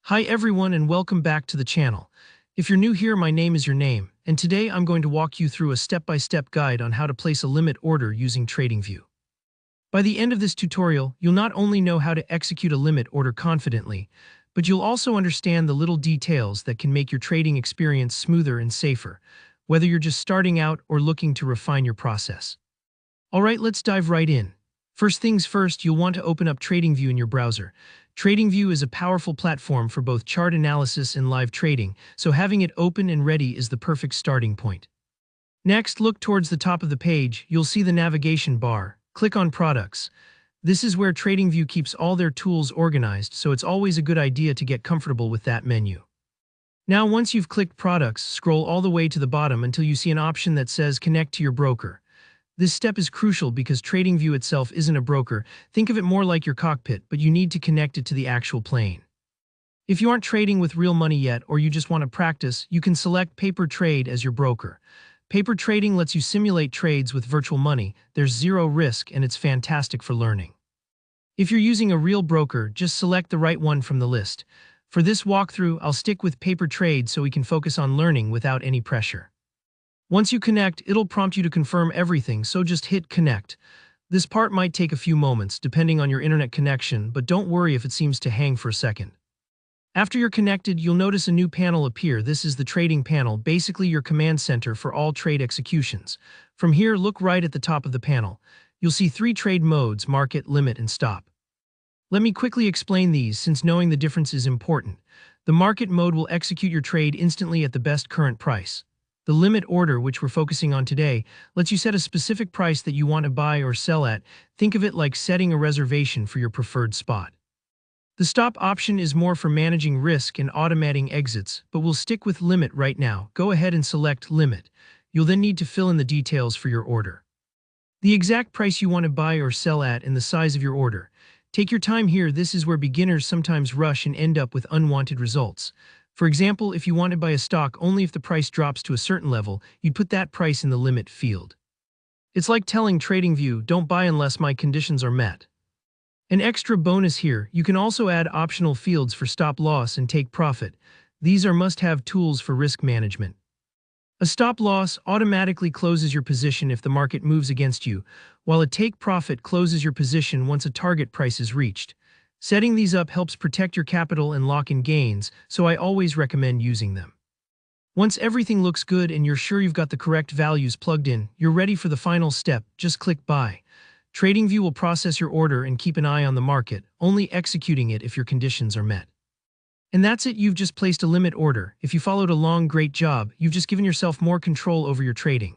Hi everyone and welcome back to the channel. If you're new here, my name is your name, and today I'm going to walk you through a step-by-step guide on how to place a limit order using TradingView. By the end of this tutorial, you'll not only know how to execute a limit order confidently, but you'll also understand the little details that can make your trading experience smoother and safer, whether you're just starting out or looking to refine your process. Alright, let's dive right in. First things first, you'll want to open up TradingView in your browser. TradingView is a powerful platform for both chart analysis and live trading, so having it open and ready is the perfect starting point. Next, look towards the top of the page. You'll see the navigation bar. Click on Products. This is where TradingView keeps all their tools organized, so it's always a good idea to get comfortable with that menu. Now, once you've clicked Products, scroll all the way to the bottom until you see an option that says Connect to your broker. This step is crucial because TradingView itself isn't a broker. Think of it more like your cockpit, but you need to connect it to the actual plane. If you aren't trading with real money yet or you just want to practice, you can select Paper Trade as your broker. Paper trading lets you simulate trades with virtual money. There's zero risk and it's fantastic for learning. If you're using a real broker, just select the right one from the list. For this walkthrough, I'll stick with Paper Trade so we can focus on learning without any pressure. Once you connect, it'll prompt you to confirm everything, so just hit Connect. This part might take a few moments, depending on your internet connection, but don't worry if it seems to hang for a second. After you're connected, you'll notice a new panel appear. This is the trading panel, basically your command center for all trade executions. From here, look right at the top of the panel. You'll see 3 trade modes: market, limit, and stop. Let me quickly explain these, since knowing the difference is important. The market mode will execute your trade instantly at the best current price. The limit order, which we're focusing on today, lets you set a specific price that you want to buy or sell at. Think of it like setting a reservation for your preferred spot. The stop option is more for managing risk and automating exits, but we'll stick with limit right now. Go ahead and select limit. You'll then need to fill in the details for your order. The exact price you want to buy or sell at and the size of your order. Take your time here. This is where beginners sometimes rush and end up with unwanted results. For example, if you want to buy a stock only if the price drops to a certain level, you'd put that price in the limit field. It's like telling TradingView, don't buy unless my conditions are met. An extra bonus here, you can also add optional fields for stop loss and take profit. These are must-have tools for risk management. A stop loss automatically closes your position if the market moves against you, while a take profit closes your position once a target price is reached. Setting these up helps protect your capital and lock in gains, so I always recommend using them. Once everything looks good and you're sure you've got the correct values plugged in, you're ready for the final step. Just click Buy. TradingView will process your order and keep an eye on the market, only executing it if your conditions are met. And that's it, you've just placed a limit order. If you followed along, great job. You've just given yourself more control over your trading.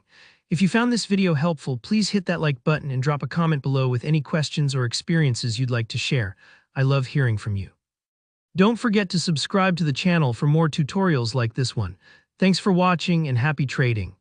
If you found this video helpful, please hit that like button and drop a comment below with any questions or experiences you'd like to share. I love hearing from you. Don't forget to subscribe to the channel for more tutorials like this one. Thanks for watching and happy trading.